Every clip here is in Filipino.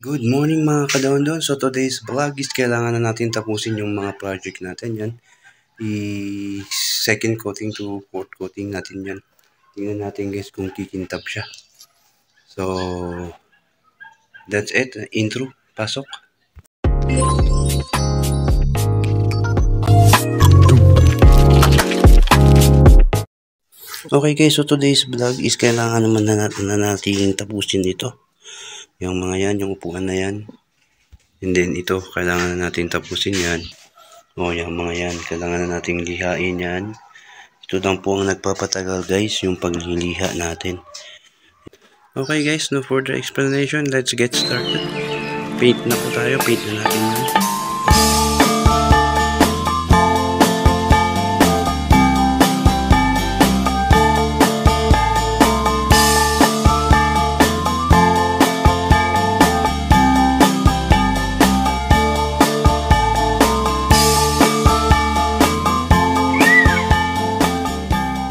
Good morning mga kadondon. So today's vlog is kailangan na natin tapusin yung mga project natin yan. Second coating to fourth coating natin yan. Tingnan natin guys kung kikintab siya. So that's it. Intro. Pasok. Okay guys, so today's vlog is kailangan naman na natin tapusin dito. Yung mga yan, yung upuan na yan. And then ito, kailangan na natin tapusin yan. O yung mga yan, kailangan na natin lihain yan. Ito lang po ang nagpapatagal guys, yung pagliliha natin. Okay guys, no further explanation, let's get started. Paint na po tayo, paint na natin yan.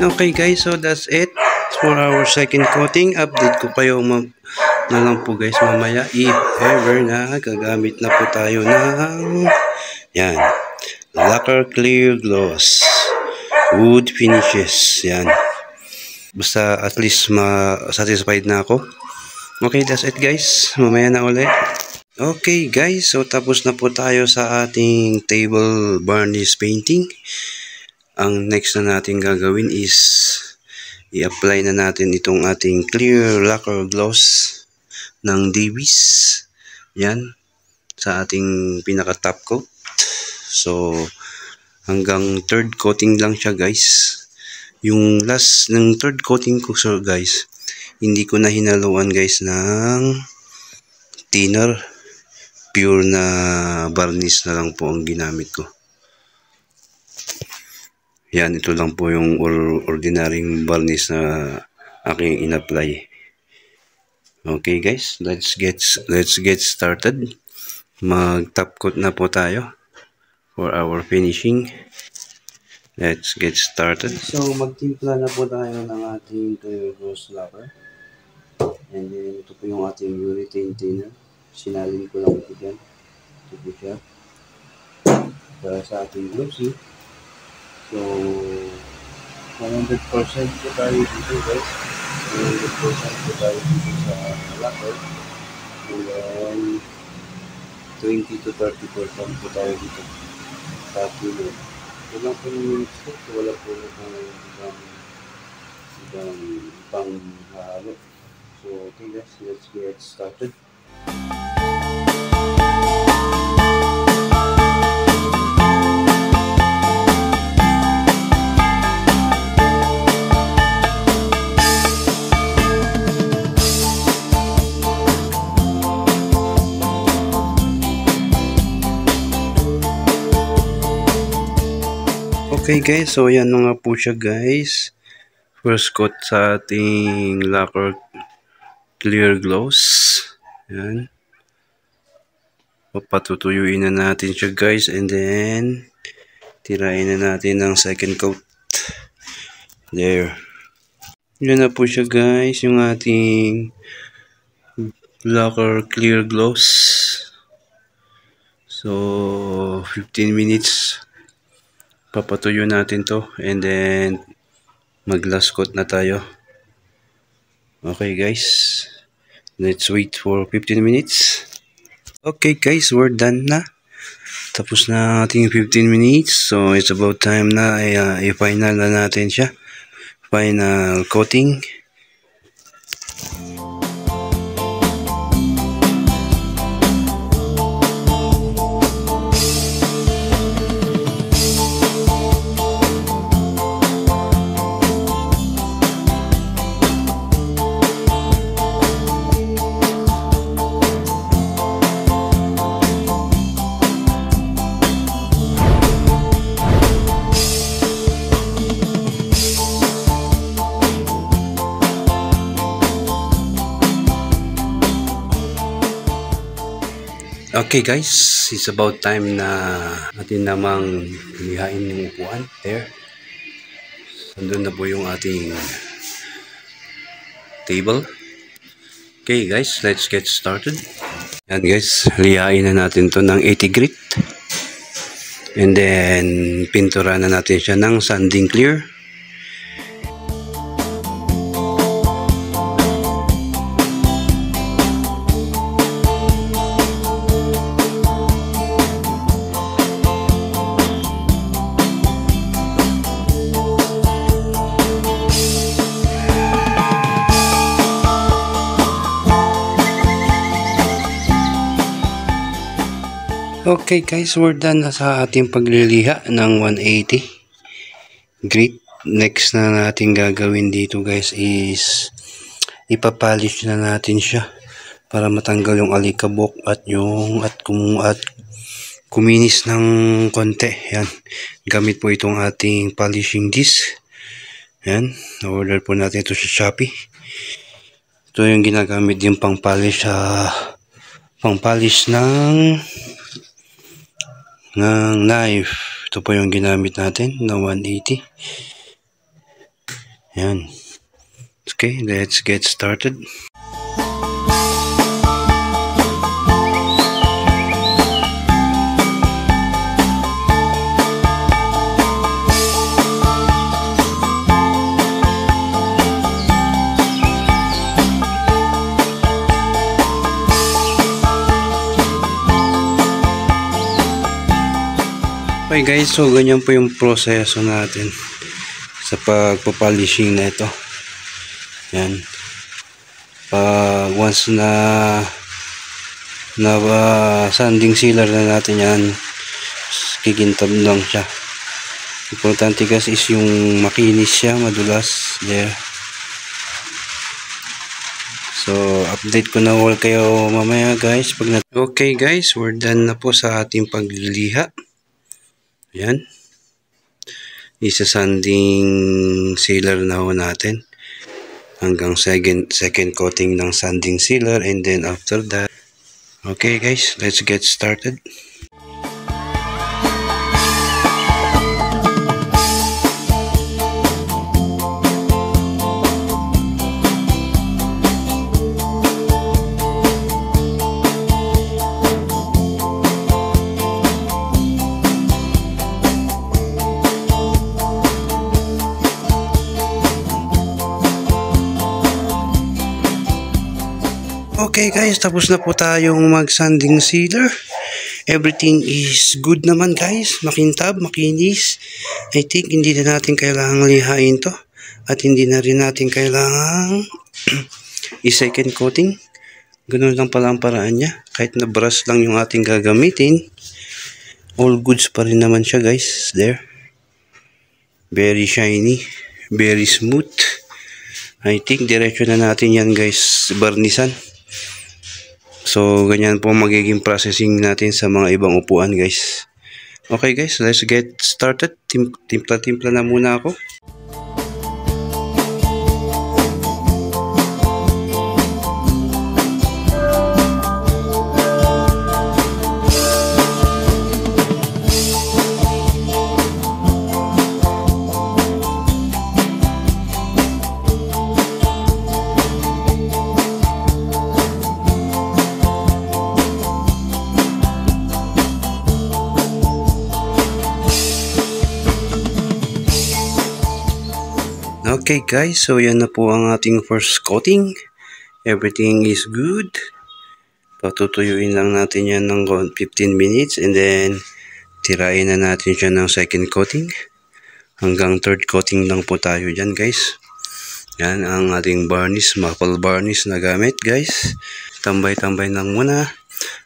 Okay guys, so that's it for our second coating. Update ko kayo na lang po guys mamaya if ever na gagamit na po tayo ng yan, lacquer clear gloss wood finishes yan. Basta at least satisfied na ako. Okay, that's it guys, mamaya na ulit. Okay guys, so tapos na po tayo sa ating table varnish painting. Ang next na natin gagawin is i-apply na natin itong ating clear lacquer gloss ng Davies. Yan, sa ating pinaka top coat. So, hanggang third coating lang siya guys. Yung last ng third coating ko so guys, hindi ko na hinaluan guys ng thinner. Pure na varnish na lang po ang ginamit ko. Yan, ito lang po yung ordinaryong varnish na aking in-apply. Okay guys, let's get started. Mag-top coat na po tayo for our finishing. Let's get started. So, magtimpla na po tayo ng ating clear gloss lacquer. And then, ito po yung ating urethane thinner. Sinalin ko lang ito dyan. Ito po siya. Para sa ating glossy. So, 100% po tayo dito guys. 100% po tayo dito sa lacquer. And then, 20 to 30% po tayo dito sa thinner. Ito lang po yung mix ko. Wala po ibang halo. So, okay guys, let's get started. Okay guys, so yan na nga po siya guys. First coat sa ating lacquer clear gloss. Yan. Papatutuyuin na natin siya guys and then tirain na natin ng second coat. There. Yan na po siya guys, yung ating lacquer clear gloss. So 15 minutes papatuyo natin to and then mag last coat na tayo. Okay guys, let's wait for 15 minutes. Okay guys, we're done na. Tapos na ating 15 minutes. So it's about time na i-final na natin siya. Final coating. Okay guys, it's about time na natin namang lihain yung upuan. There. Nandun na po yung ating table. Okay guys, let's get started. Yan guys, lihain na natin to ng 80 grit. And then, pintura na natin siya ng sanding clear. Okay guys, we're done na sa ating pagliliha ng 180 grit. Next na natin gagawin dito guys is ipapolish na natin siya para matanggal yung alikabok at kuminis ng konti. Yan, gamit po itong ating polishing disc. Yan, na-order po natin ito sa Shopee. Ito yung ginagamit yung pang-polish ng knife. Ito po yung ginamit natin na 180. Yan. Okay, let's get started. Okay guys, so ganyan po yung proseso natin sa pagpapolishing na ito. Yan. Once na sanding sealer na natin yan, kikintab lang siya. Importante kasi is yung makinis siya, madulas. There. So, update ko na all kayo mamaya guys. Okay guys, we're done na po sa ating pagliliha. Yan. Isa-sanding sealer na ho natin. Hanggang second coating ng sanding sealer. And then after that. Okay guys, let's get started. Okay guys, tapos na po tayong mag-sanding sealer. Everything is good naman guys. Makintab, makinis. I think hindi na natin kailangang lihain to. At hindi na rin natin kailangang i-second coating. Ganun lang pala ang paraan niya. Kahit na brush lang yung ating gagamitin, all goods pa rin naman siya guys. There. Very shiny. Very smooth. I think diretso na natin yan guys, barnisan. So, ganyan po magiging processing natin sa mga ibang upuan guys. Okay guys, let's get started. Timpla-timpla na muna ako. Okay guys, so yan na po ang ating first coating. Everything is good. Patutuyuin lang natin yan ng 15 minutes and then tirain na natin siya ng second coating. Hanggang third coating lang po tayo dyan guys. Yan ang ating varnish, maple varnish na gamit guys. Tambay-tambay lang muna.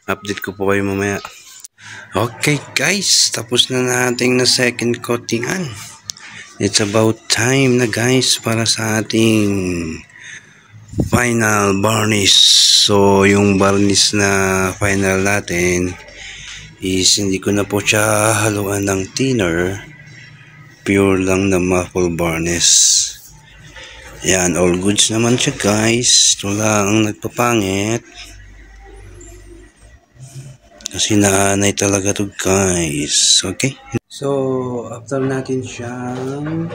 Update ko po kayo mamaya. Okay guys, tapos na natin na second coatingan. It's about time na guys para sa ating final varnish. So yung varnish na final natin is hindi ko na po siya haluan ng thinner. Pure lang na maple varnish. Yan, all goods naman siya guys. Ito lang nagpapangit. Kasi naanay talaga to guys. Okay. So, after natin siyang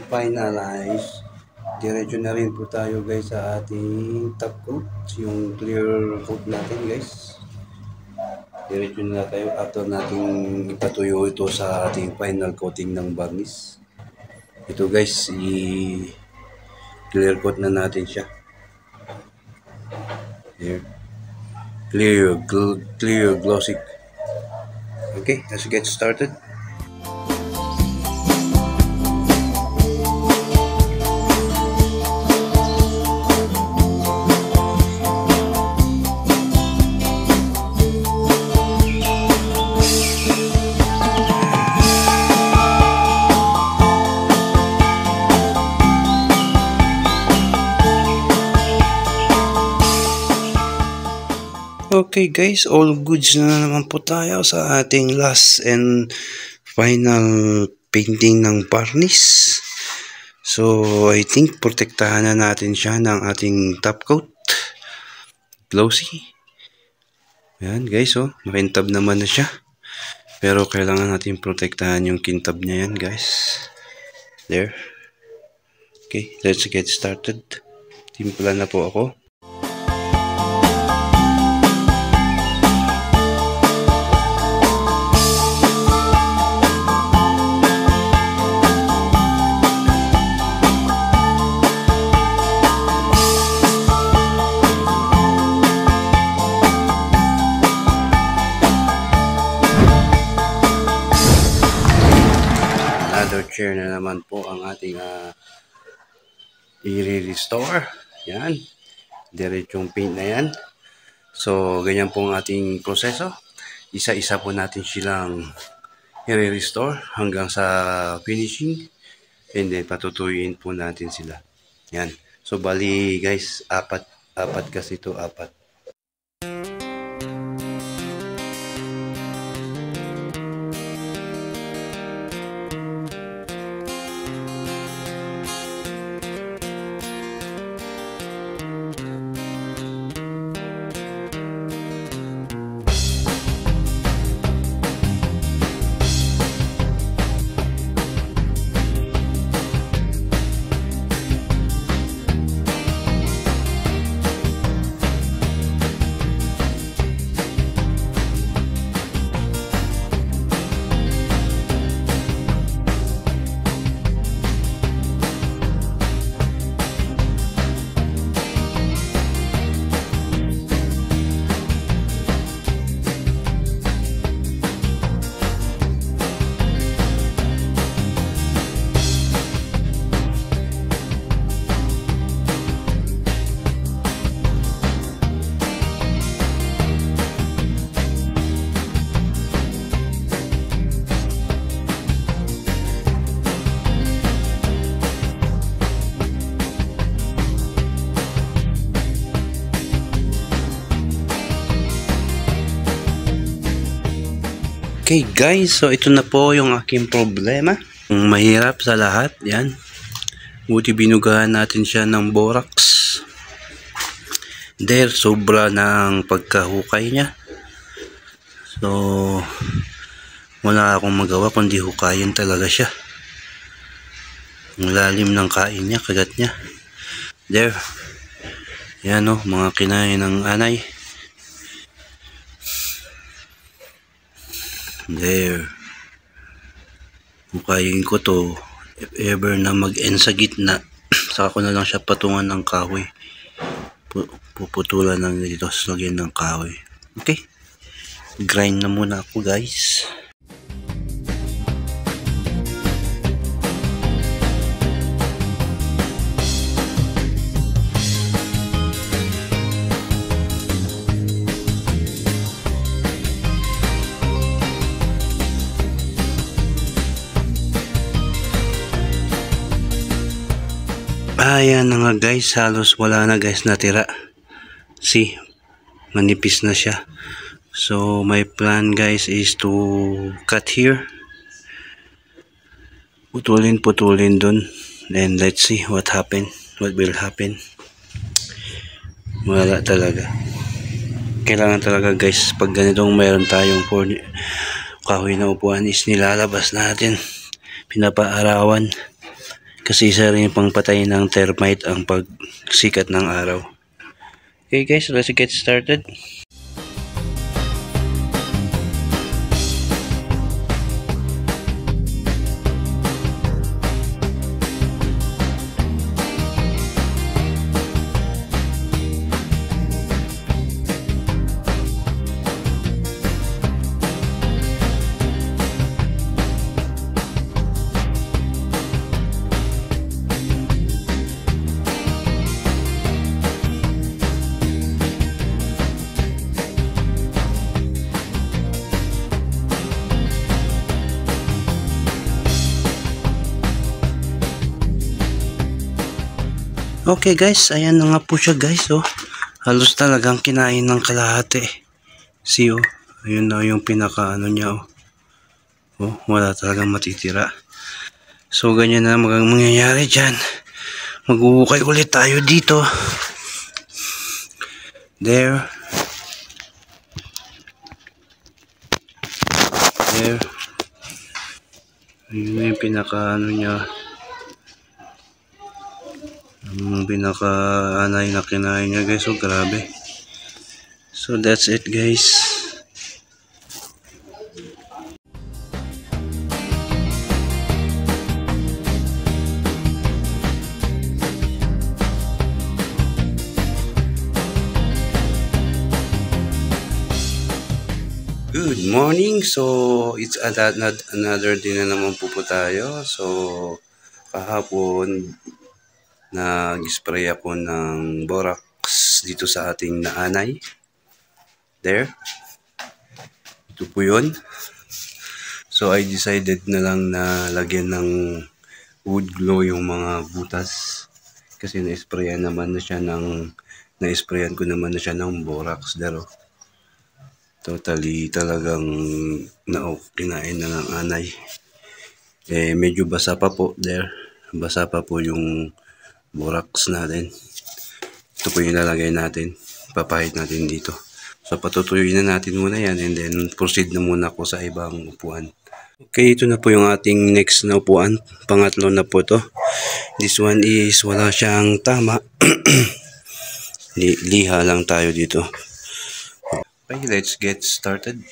finalize, diretso na rin po tayo guys sa ating top coat, yung clear coat natin guys. Diretso na tayo after nating ipatuyo ito sa ating final coating ng varnish. Ito guys, i-clear coat na natin siya. Here. Clear glossy. Okay, let's get started. Okay guys, all goods na naman po tayo sa ating last and final painting ng varnish. So I think protektahan na natin siya ng ating top coat, glossy. Yan guys, oh, nakintab naman na siya. Pero kailangan natin protektahan yung kintab niya yan guys. There. Okay, let's get started. Timpla na po ako. Chair na naman po ang ating i-restore. Yan. Diretsong paint na yan. So, ganyan po ang ating proseso. Isa-isa po natin silang i-restore hanggang sa finishing. And then, patutuyuin po natin sila. Yan. So, bali guys, apat kasi ito, apat. Okay guys, so ito na po yung aking problema. Ang mahirap sa lahat, yan. Buti binugahan natin siya ng borax. There, sobra ng pagkahukay niya. So, wala akong magawa kundi hukayin talaga siya. Ang lalim ng kain niya, kagat niya. There. Yan o, mga kinain ng anay. There. Hukayin ko to. If ever na mag-end sa gitna, saka ko na lang siya patungan ng kahoy. Puputulan lang dito sa lagyan ng kahoy. Okay. Grind na muna ako guys. Ayan na nga guys, halos wala na guys natira. See, manipis na siya. So my plan guys is to cut here. Putulin dun. Then let's see what will happen. Wala talaga. Kailangan talaga guys, pag ganitong mayroon tayong kahoy na upuan is nilalabas natin. Pinapaarawan. Kasi isa rin pang patay ng termite ang pagsikat ng araw. Okay guys, let's get started. Okay guys, ayan na nga po siya guys, oh. Halos talagang kinain ng kalahati. See, oh. Ayun na yung pinaka ano niya, oh. Oh, wala talagang matitira. So ganyan na mangyayari dyan. Maghuhukay ulit tayo dito. There. There. Ayun na yung pinaka ano niya. Ang pinaka-anay na kinain niya guys, so grabe. So that's it guys. Good morning. So it's another day na naman po tayo. So kahapon nag-spray ako ng borax dito sa ating naanay. There. Ito po yun. So I decided na lang na lagyan ng wood glue yung mga butas. Kasi na-sprayan ko naman na siya ng borax. Dero. Totally talagang kinain na ng anay. Medyo basa pa po. There. Basa pa po yung borax natin. Ito po yung lalagay natin. Papahid natin dito. So patutuyuin na natin muna yan and then proceed na muna ako sa ibang upuan. Okay, ito na po yung ating next na upuan. Pangatlo na po to. This one is wala siyang tama. Liha lang tayo dito. Okay, let's get started.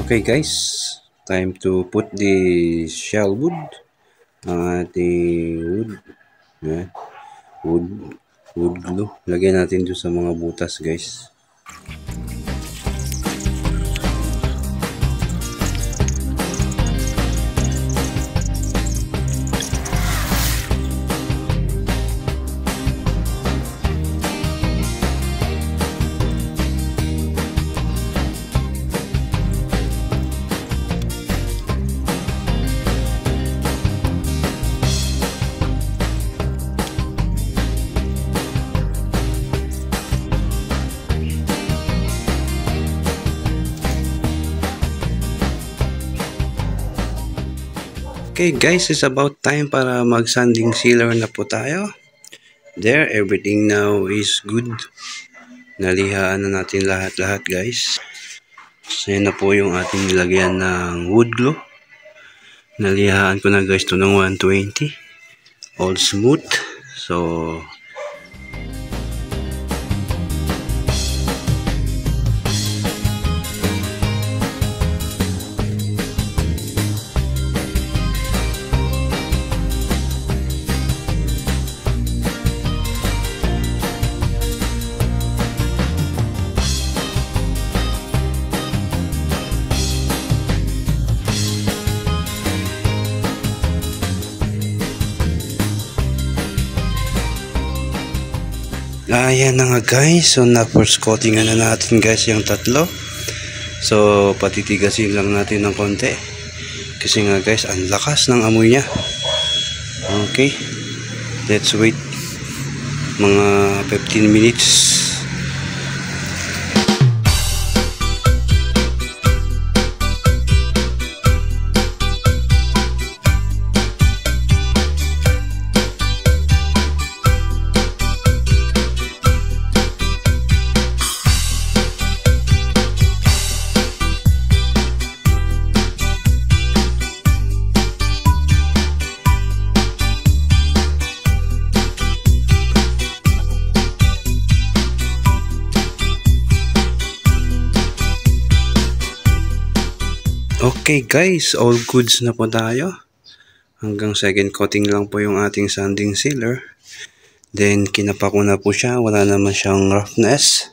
Okay guys, time to put the shell wood, ating wood glue. Lagyan natin doon sa mga butas guys. Okay guys, it's about time para mag-sanding sealer na po tayo. There, everything now is good. Nalihaan na natin lahat-lahat guys. So yan na po yung ating nilagyan ng wood glue. Nalihaan ko na guys to ng 120. All smooth. So ayan na nga guys. So na first coating na natin guys yung tatlo. So patitigasin lang natin ng konti. Kasi nga guys, ang lakas ng amoy niya. Okay. Let's wait mga 15 minutes Okay guys, all goods na po tayo. Hanggang second coating lang po yung ating sanding sealer. Then kinapa ko na po siya, wala naman siyang roughness.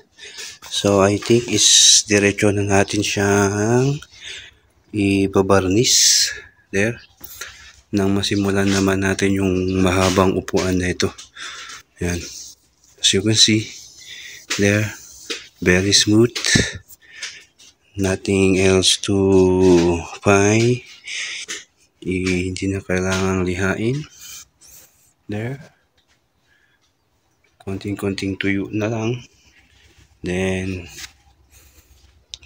So I think is diretso na natin siyang ibabarnis. There. Nang masimulan naman natin yung mahabang upuan na ito. Yan. As you can see, there, very smooth. Nothing else to find. Hindi na kailangang lihain. There. Konting-konting tuyo na lang. Then,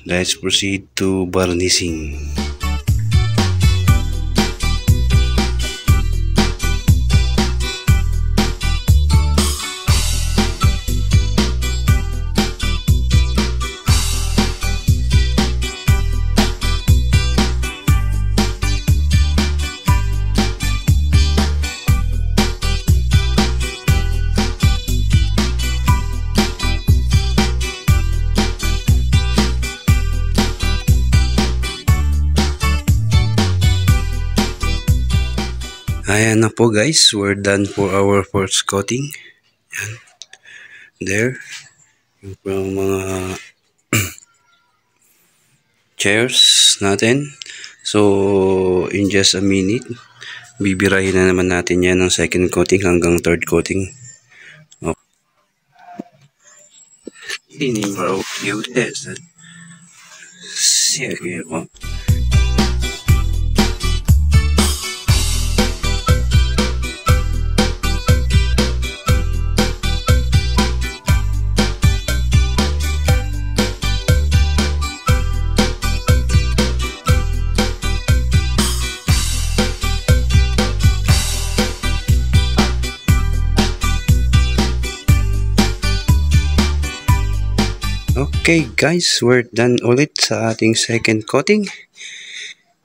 let's proceed to varnishing. Ayan na po guys, we're done for our first coating. Yan. There. Yung mga chairs natin. So, in just a minute, bibirahin na naman natin yan ng second coating hanggang third coating. Okay. Hindi mo cute is it? Sige po. Okay guys, we're done ulit sa ating second coating.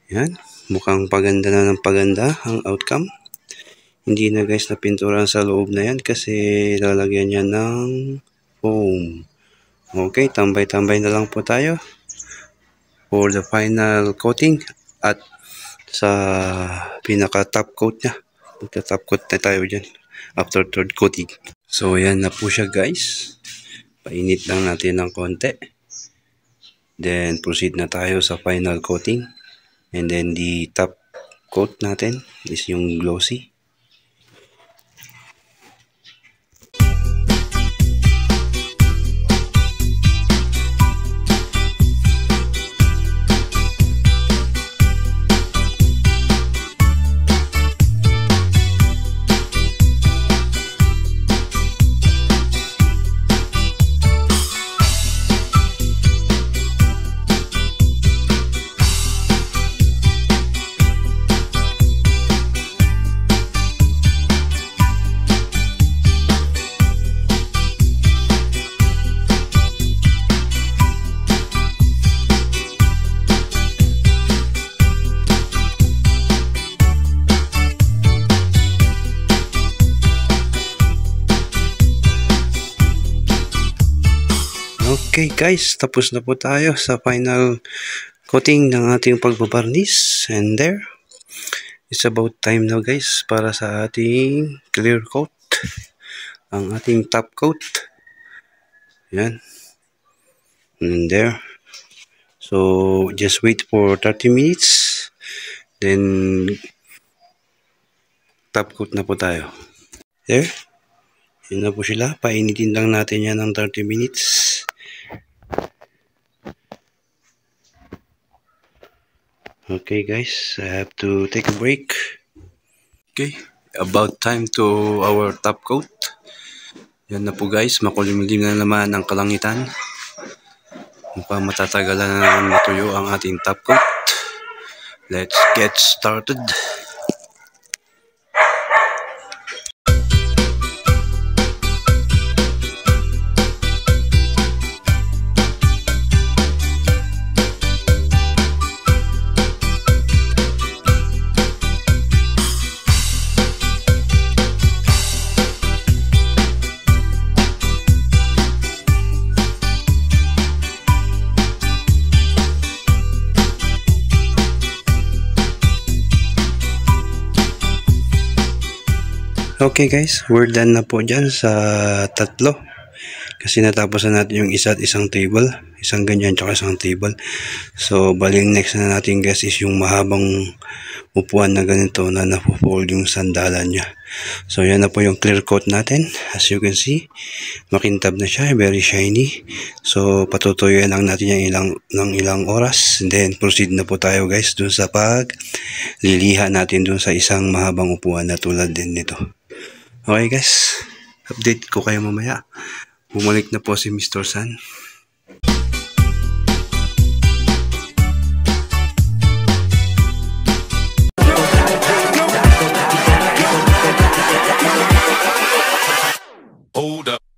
Yan, mukhang paganda na ng paganda ang outcome. Hindi na guys na pintura sa loob na yan kasi lalagyan niya ng foam. Okay, tambay-tambay na lang po tayo for the final coating at sa pinaka top coat niya. Magta-top coat na tayo dyan after third coating. So yan na po siya guys. Painit lang natin ng konti. Then proceed na tayo sa final coating. And then the top coat natin is yung glossy. Okay guys, tapos na po tayo sa final coating ng ating pagbabarnis. And there, it's about time now guys para sa ating clear coat. Ang ating top coat. Yan. And there. So, just wait for 30 minutes. Then, top coat na po tayo. There. Yan na po sila. Painitin lang natin yan ng 30 minutes. Okay guys, I have to take a break. Okay, about time to our top coat. Yan na po guys, makulimlim na naman ang kalangitan. Mukhang matatagalan na naman matuyo ang ating top coat. Let's get started. Okay guys, we're done na po dyan sa tatlo. Kasi natapos na natin yung isa at isang table. Isang ganyan tsaka isang table. So, baling next na natin guys is yung mahabang upuan na ganito na napo-fold yung sandalan niya. So, yan na po yung clear coat natin. As you can see, makintab na siya. Very shiny. So, patutuyuan lang natin yung ilang oras. And then, proceed na po tayo guys dun sa pagliliha natin dun sa isang mahabang upuan na tulad din nito. Okay guys, update ko kayo mamaya. Bumalik na po si Mr. San. Hold up.